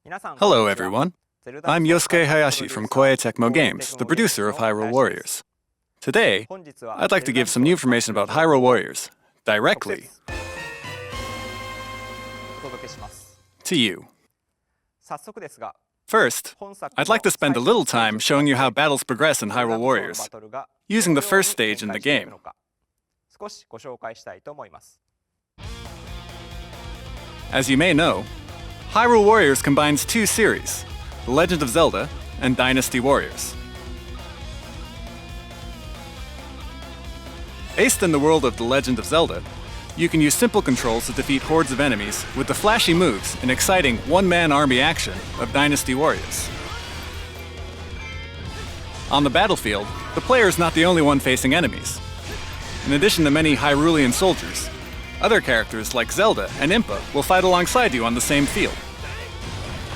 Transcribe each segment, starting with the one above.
Hello everyone, I'm Yosuke Hayashi from Koei Tecmo Games, the producer of Hyrule Warriors. Today, I'd like to give some new information about Hyrule Warriors, directly to you. First, I'd like to spend a little time showing you how battles progress in Hyrule Warriors, using the first stage in the game. As you may know, Hyrule Warriors combines two series, The Legend of Zelda and Dynasty Warriors. Based in the world of The Legend of Zelda, you can use simple controls to defeat hordes of enemies with the flashy moves and exciting one-man army action of Dynasty Warriors. On the battlefield, the player is not the only one facing enemies. In addition to many Hyrulean soldiers, other characters like Zelda and Impa will fight alongside you on the same field.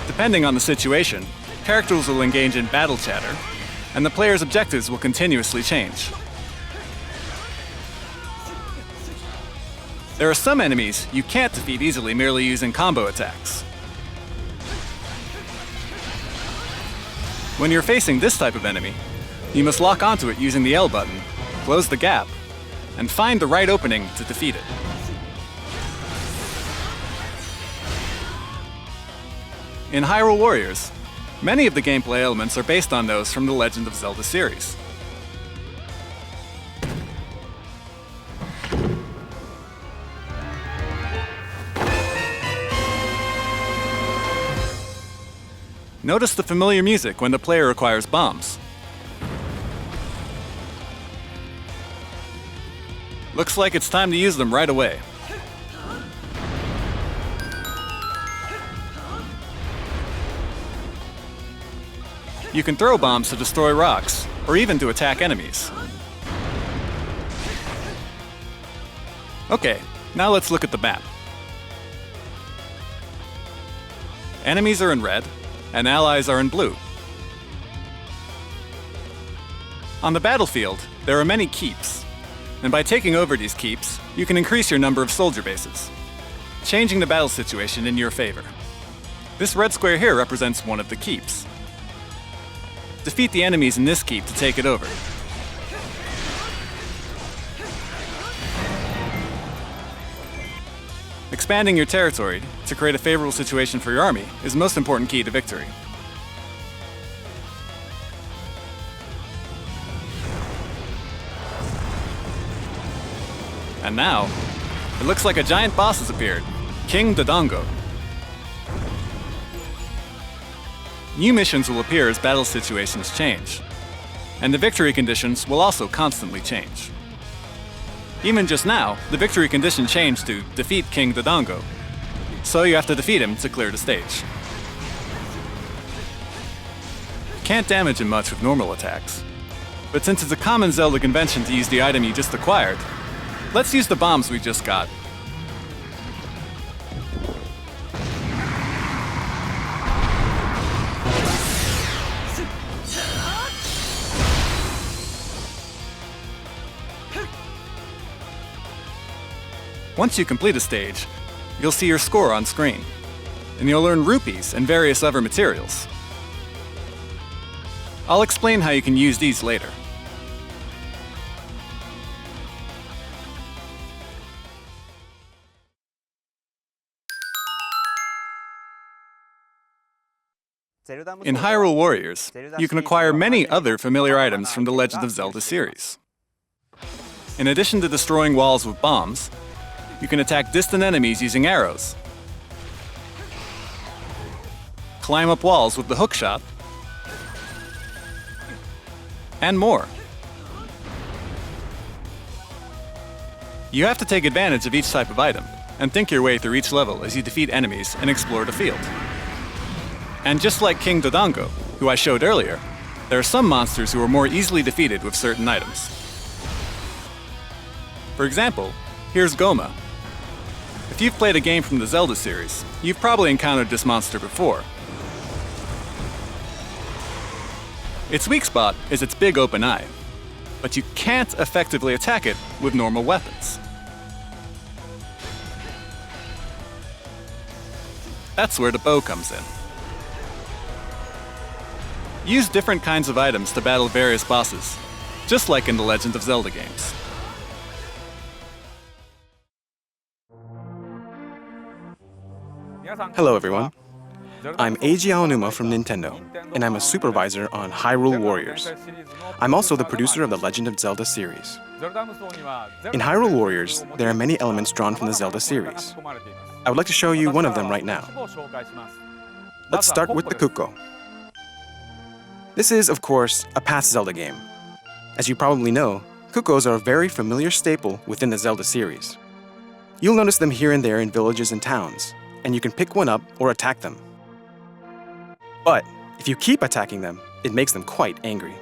Depending on the situation, characters will engage in battle chatter, and the player's objectives will continuously change. There are some enemies you can't defeat easily merely using combo attacks. When you're facing this type of enemy, you must lock onto it using the L button, close the gap, and find the right opening to defeat it. In Hyrule Warriors, many of the gameplay elements are based on those from the Legend of Zelda series. Notice the familiar music when the player acquires bombs. Looks like it's time to use them right away. You can throw bombs to destroy rocks, or even to attack enemies. Okay, now let's look at the map. Enemies are in red, and allies are in blue. On the battlefield, there are many keeps, and by taking over these keeps, you can increase your number of soldier bases, changing the battle situation in your favor. This red square here represents one of the keeps. Defeat the enemies in this keep to take it over. Expanding your territory to create a favorable situation for your army is the most important key to victory. And now, it looks like a giant boss has appeared, King Dodongo. New missions will appear as battle situations change, and the victory conditions will also constantly change. Even just now, the victory condition changed to defeat King Dodongo, so you have to defeat him to clear the stage. Can't damage him much with normal attacks, but since it's a common Zelda convention to use the item you just acquired, let's use the bombs we just got. Once you complete a stage, you'll see your score on screen, and you'll earn rupees and various other materials. I'll explain how you can use these later. In Hyrule Warriors, you can acquire many other familiar items from the Legend of Zelda series. In addition to destroying walls with bombs, you can attack distant enemies using arrows, climb up walls with the hookshot, and more. You have to take advantage of each type of item, and think your way through each level as you defeat enemies and explore the field. And just like King Dodongo, who I showed earlier, there are some monsters who are more easily defeated with certain items. For example, here's Goma. If you've played a game from the Zelda series, you've probably encountered this monster before. Its weak spot is its big open eye, but you can't effectively attack it with normal weapons. That's where the bow comes in. Use different kinds of items to battle various bosses, just like in the Legend of Zelda games. Hello everyone, I'm Eiji Aonuma from Nintendo, and I'm a supervisor on Hyrule Warriors. I'm also the producer of the Legend of Zelda series. In Hyrule Warriors, there are many elements drawn from the Zelda series. I would like to show you one of them right now. Let's start with the Kuko. This is, of course, a past Zelda game. As you probably know, Kukos are a very familiar staple within the Zelda series. You'll notice them here and there in villages and towns, and you can pick one up or attack them. But if you keep attacking them, it makes them quite angry.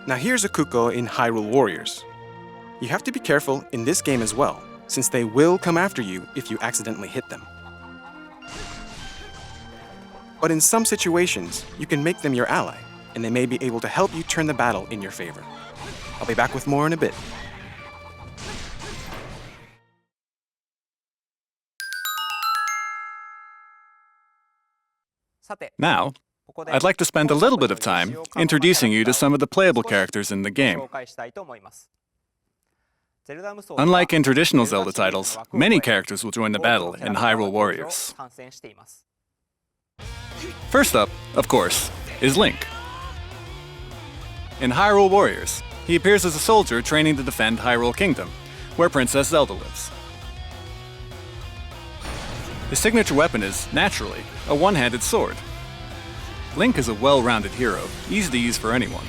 Now here's a Kuko in Hyrule Warriors. You have to be careful in this game as well, since they will come after you if you accidentally hit them. But in some situations, you can make them your ally, and they may be able to help you turn the battle in your favor. I'll be back with more in a bit. Now, I'd like to spend a little bit of time introducing you to some of the playable characters in the game. Unlike in traditional Zelda titles, many characters will join the battle in Hyrule Warriors. First up, of course, is Link. In Hyrule Warriors, he appears as a soldier training to defend Hyrule Kingdom, where Princess Zelda lives. His signature weapon is, naturally, a one-handed sword. Link is a well-rounded hero, easy to use for anyone.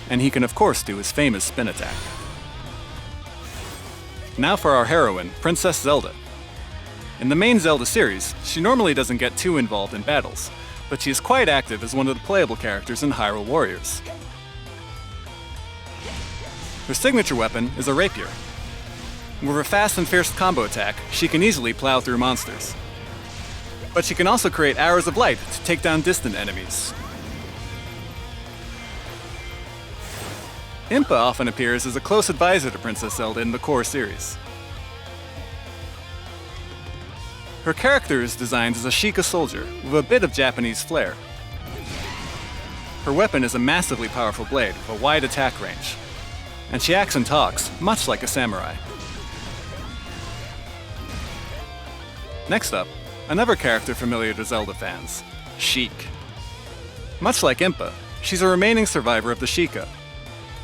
And he can of course do his famous spin attack. Now for our heroine, Princess Zelda. In the main Zelda series, she normally doesn't get too involved in battles, but she is quite active as one of the playable characters in Hyrule Warriors. Her signature weapon is a rapier. With her fast and fierce combo attack, she can easily plow through monsters. But she can also create arrows of light to take down distant enemies. Impa often appears as a close advisor to Princess Zelda in the core series. Her character is designed as a Sheikah soldier with a bit of Japanese flair. Her weapon is a massively powerful blade with a wide attack range, and she acts and talks much like a samurai. Next up, another character familiar to Zelda fans, Sheik. Much like Impa, she's a remaining survivor of the Sheikah,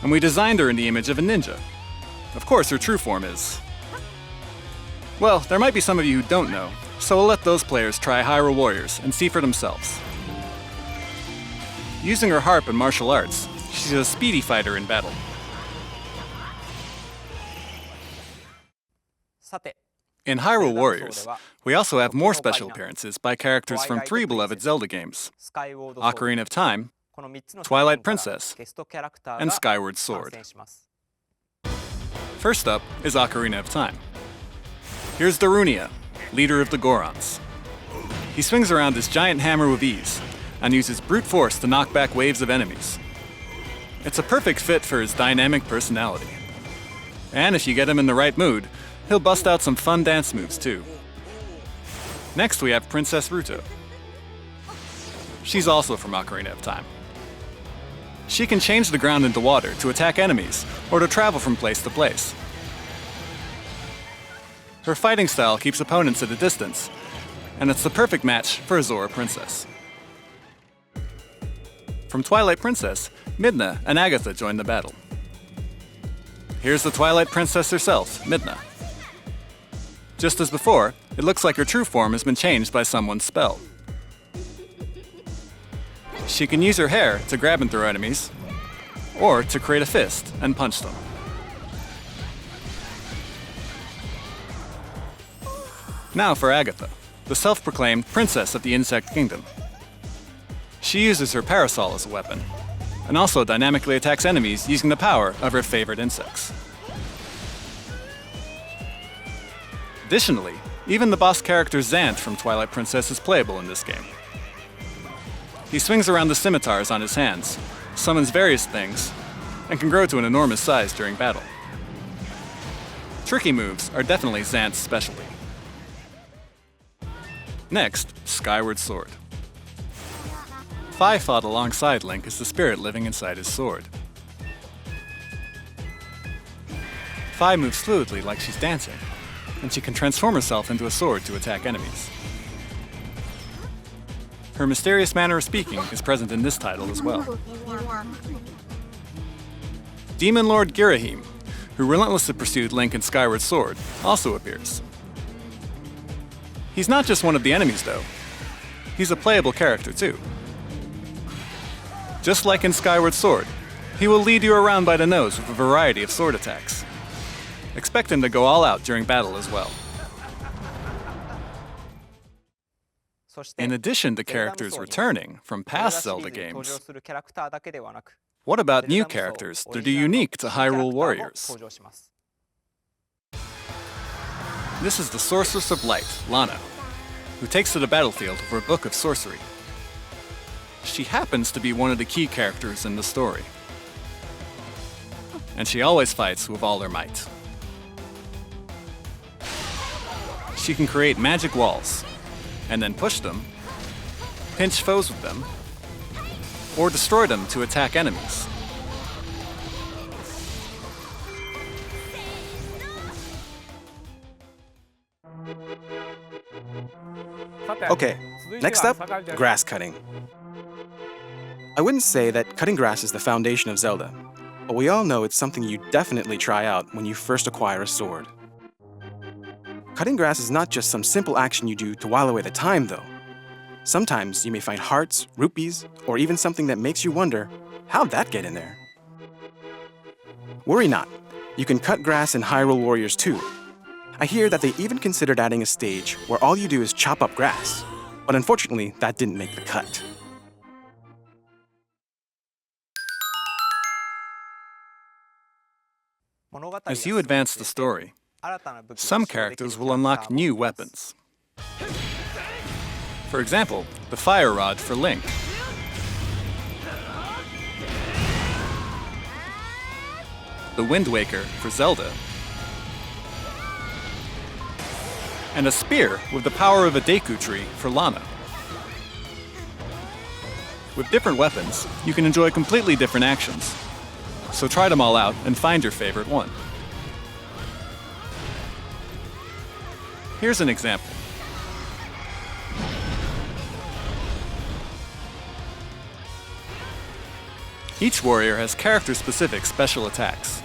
and we designed her in the image of a ninja. Of course, her true form is... Well, there might be some of you who don't know, so we'll let those players try Hyrule Warriors and see for themselves. Using her harp and martial arts, she's a speedy fighter in battle. In Hyrule Warriors, we also have more special appearances by characters from 3 beloved Zelda games: Ocarina of Time, Twilight Princess, and Skyward Sword. First up is Ocarina of Time. Here's Darunia, leader of the Gorons. He swings around this giant hammer with ease, and uses brute force to knock back waves of enemies. It's a perfect fit for his dynamic personality. And if you get him in the right mood, he'll bust out some fun dance moves too. Next we have Princess Ruto. She's also from Ocarina of Time. She can change the ground into water to attack enemies, or to travel from place to place. Her fighting style keeps opponents at a distance, and it's the perfect match for a Zora princess. From Twilight Princess, Midna and Agatha join the battle. Here's the Twilight Princess herself, Midna. Just as before, it looks like her true form has been changed by someone's spell. She can use her hair to grab and throw enemies, or to create a fist and punch them. Now for Agatha, the self-proclaimed princess of the Insect Kingdom. She uses her parasol as a weapon, and also dynamically attacks enemies using the power of her favorite insects. Additionally, even the boss character Zant from Twilight Princess is playable in this game. He swings around the scimitars on his hands, summons various things, and can grow to an enormous size during battle. Tricky moves are definitely Zant's specialty. Next, Skyward Sword. Fi fought alongside Link as the spirit living inside his sword. Fi moves fluidly like she's dancing, and she can transform herself into a sword to attack enemies. Her mysterious manner of speaking is present in this title as well. Demon Lord Girahim, who relentlessly pursued Link in Skyward Sword, also appears. He's not just one of the enemies though, he's a playable character too. Just like in Skyward Sword, he will lead you around by the nose with a variety of sword attacks. Expect him to go all out during battle as well. In addition to characters returning from past Zelda games, what about new characters that are unique to Hyrule Warriors? This is the Sorceress of Light, Lana, who takes to the battlefield for a book of sorcery. She happens to be one of the key characters in the story. And she always fights with all her might. She can create magic walls, and then push them, pinch foes with them, or destroy them to attack enemies. Okay, next up, grass cutting. I wouldn't say that cutting grass is the foundation of Zelda, but we all know it's something you definitely try out when you first acquire a sword. Cutting grass is not just some simple action you do to while away the time, though. Sometimes you may find hearts, rupees, or even something that makes you wonder, how'd that get in there? Worry not, you can cut grass in Hyrule Warriors too. I hear that they even considered adding a stage where all you do is chop up grass, but unfortunately that didn't make the cut. As you advance the story, some characters will unlock new weapons. For example, the Fire Rod for Link. The Wind Waker for Zelda. And a spear with the power of a Deku Tree for Lana. With different weapons, you can enjoy completely different actions. So try them all out and find your favorite one. Here's an example. Each warrior has character-specific special attacks.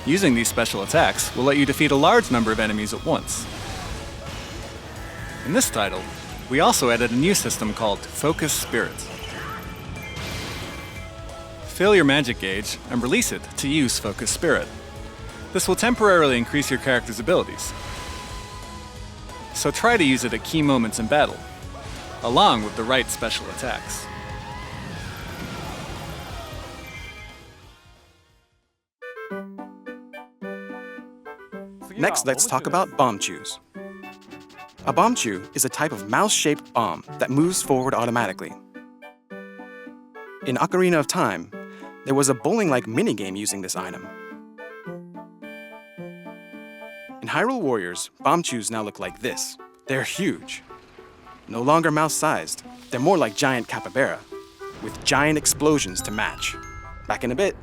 Using these special attacks will let you defeat a large number of enemies at once. In this title, we also added a new system called Focus Spirit. Fill your magic gauge and release it to use Focus Spirit. This will temporarily increase your character's abilities. So try to use it at key moments in battle, along with the right special attacks. Next, let's talk about bomb chews. A bomb chew is a type of mouse-shaped bomb that moves forward automatically. In Ocarina of Time, there was a bowling-like minigame using this item. In Hyrule Warriors, bomb chews now look like this. They're huge. No longer mouse-sized, they're more like giant capybara, with giant explosions to match. Back in a bit.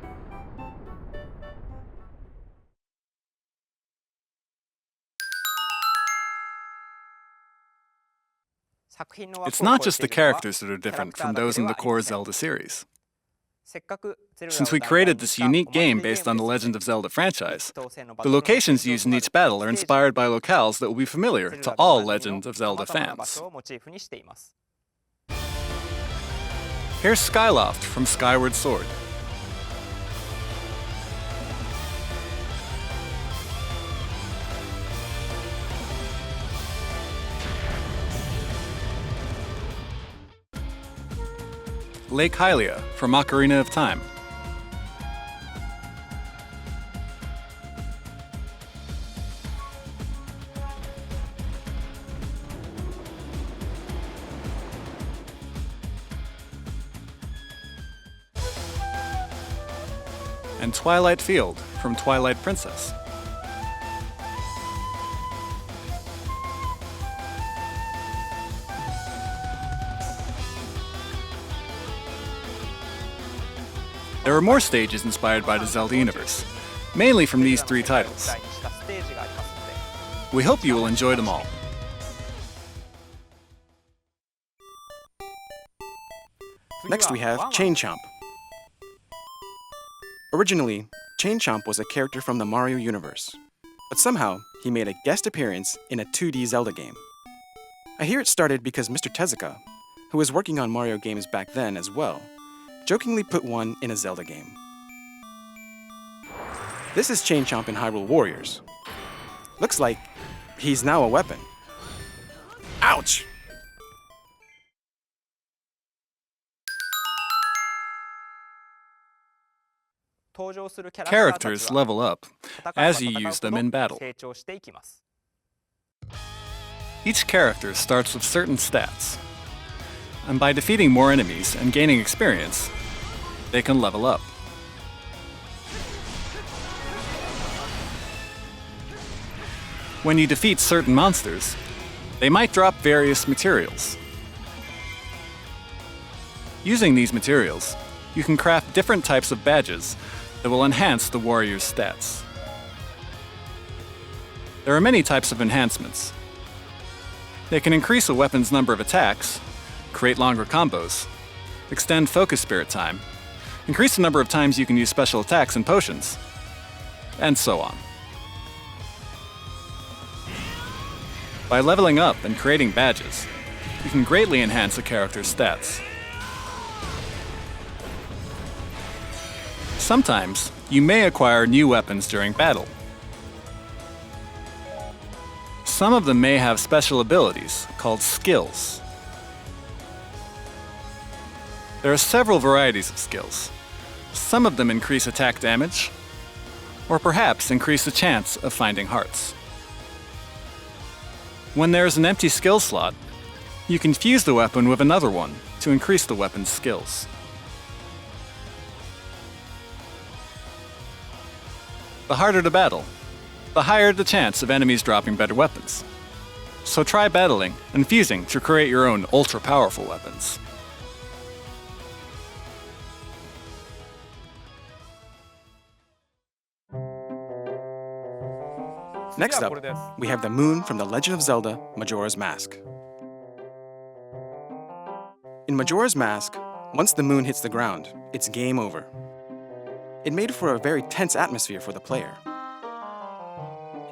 It's not just the characters that are different from those in the core Zelda series. Since we created this unique game based on the Legend of Zelda franchise, the locations used in each battle are inspired by locales that will be familiar to all Legend of Zelda fans. Here's Skyloft from Skyward Sword. Lake Hylia from Ocarina of Time. And Twilight Field from Twilight Princess. There are more stages inspired by the Zelda universe, mainly from these 3 titles. We hope you will enjoy them all. Next we have Chain Chomp. Originally, Chain Chomp was a character from the Mario universe, but somehow he made a guest appearance in a 2D Zelda game. I hear it started because Mr. Tezuka, who was working on Mario games back then as well, jokingly put one in a Zelda game. This is Chain Chomp in Hyrule Warriors. Looks like he's now a weapon. Ouch! Characters level up as you use them in battle. Each character starts with certain stats, and by defeating more enemies and gaining experience, they can level up. When you defeat certain monsters, they might drop various materials. Using these materials, you can craft different types of badges that will enhance the warrior's stats. There are many types of enhancements. They can increase a weapon's number of attacks, create longer combos, extend focus spirit time, increase the number of times you can use special attacks and potions, and so on. By leveling up and creating badges, you can greatly enhance a character's stats. Sometimes, you may acquire new weapons during battle. Some of them may have special abilities called skills. There are several varieties of skills. Some of them increase attack damage, or perhaps increase the chance of finding hearts. When there is an empty skill slot, you can fuse the weapon with another one to increase the weapon's skills. The harder the battle, the higher the chance of enemies dropping better weapons. So try battling and fusing to create your own ultra-powerful weapons. Next up, we have the moon from The Legend of Zelda: Majora's Mask. In Majora's Mask, once the moon hits the ground, it's game over. It made for a very tense atmosphere for the player.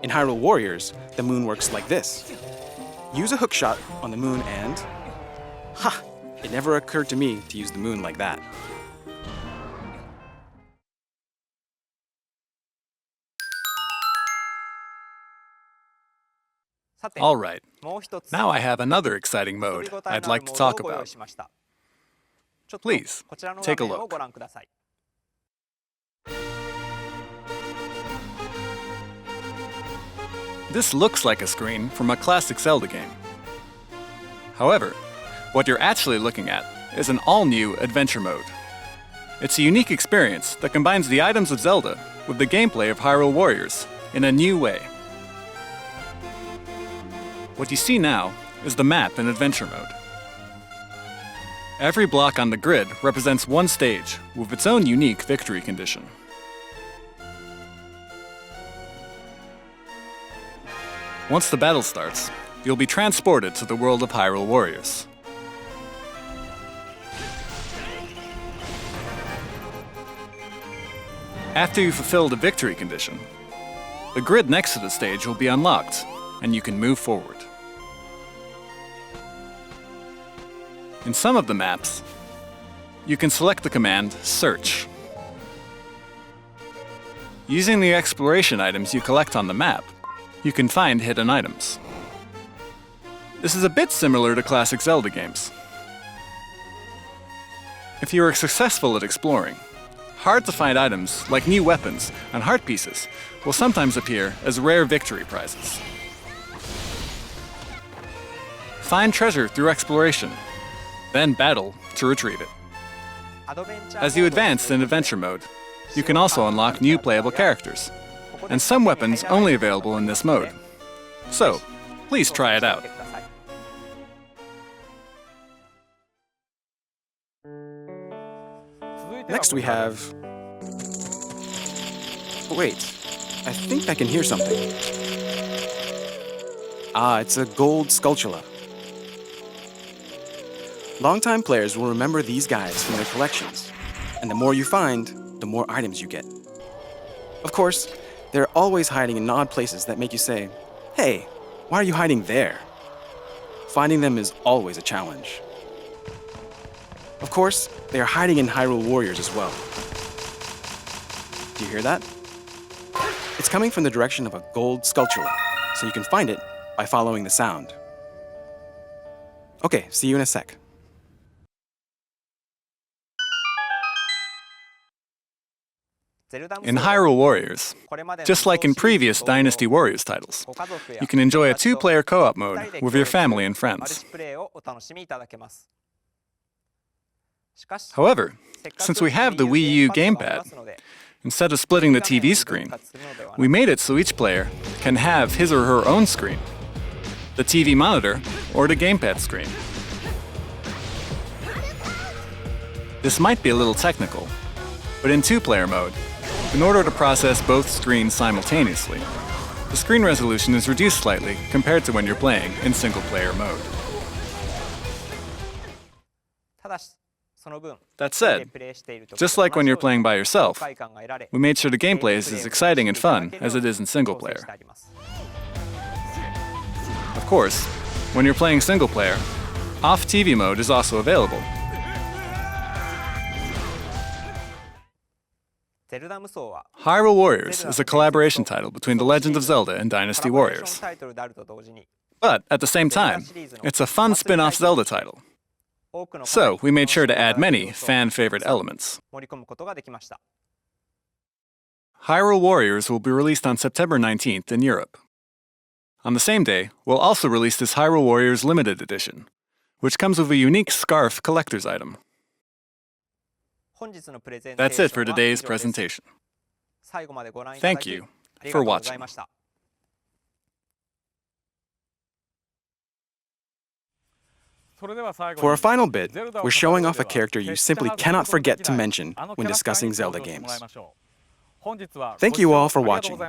In Hyrule Warriors, the moon works like this. Use a hookshot on the moon and... Ha! It never occurred to me to use the moon like that. Alright, now I have another exciting mode I'd like to talk about. Please, take a look. This looks like a screen from a classic Zelda game. However, what you're actually looking at is an all-new adventure mode. It's a unique experience that combines the items of Zelda with the gameplay of Hyrule Warriors in a new way. What you see now is the map in adventure mode. Every block on the grid represents one stage with its own unique victory condition. Once the battle starts, you'll be transported to the world of Hyrule Warriors. After you fulfill the victory condition, the grid next to the stage will be unlocked, and you can move forward. In some of the maps, you can select the command Search. Using the exploration items you collect on the map, you can find hidden items. This is a bit similar to classic Zelda games. If you are successful at exploring, hard-to-find items like new weapons and heart pieces will sometimes appear as rare victory prizes. Find treasure through exploration, then battle to retrieve it. As you advance in adventure mode, you can also unlock new playable characters, and some weapons only available in this mode. So, please try it out. Next we have Wait, I think I can hear something. Ah, it's a gold sculptula. Longtime players will remember these guys from their collections, and the more you find, the more items you get. Of course, they're always hiding in odd places that make you say, "Hey, why are you hiding there?" Finding them is always a challenge. Of course, they are hiding in Hyrule Warriors as well. Do you hear that? It's coming from the direction of a gold sculptula, so you can find it by following the sound. Okay, see you in a sec. In Hyrule Warriors, just like in previous Dynasty Warriors titles, you can enjoy a two-player co-op mode with your family and friends. However, since we have the Wii U gamepad, instead of splitting the TV screen, we made it so each player can have his or her own screen, the TV monitor or the gamepad screen. This might be a little technical, but in two-player mode, in order to process both screens simultaneously, the screen resolution is reduced slightly compared to when you're playing in single-player mode. That said, just like when you're playing by yourself, we made sure the gameplay is as exciting and fun as it is in single-player. Of course, when you're playing single-player, off-TV mode is also available. Hyrule Warriors is a collaboration title between The Legend of Zelda and Dynasty Warriors. But at the same time, it's a fun spin-off Zelda title. So we made sure to add many fan-favorite elements. Hyrule Warriors will be released on September 19th in Europe. On the same day, we'll also release this Hyrule Warriors Limited Edition, which comes with a unique scarf collector's item. That's it for today's presentation. Thank you for watching. For our final bit, we're showing off a character you simply cannot forget to mention when discussing Zelda games. Thank you all for watching.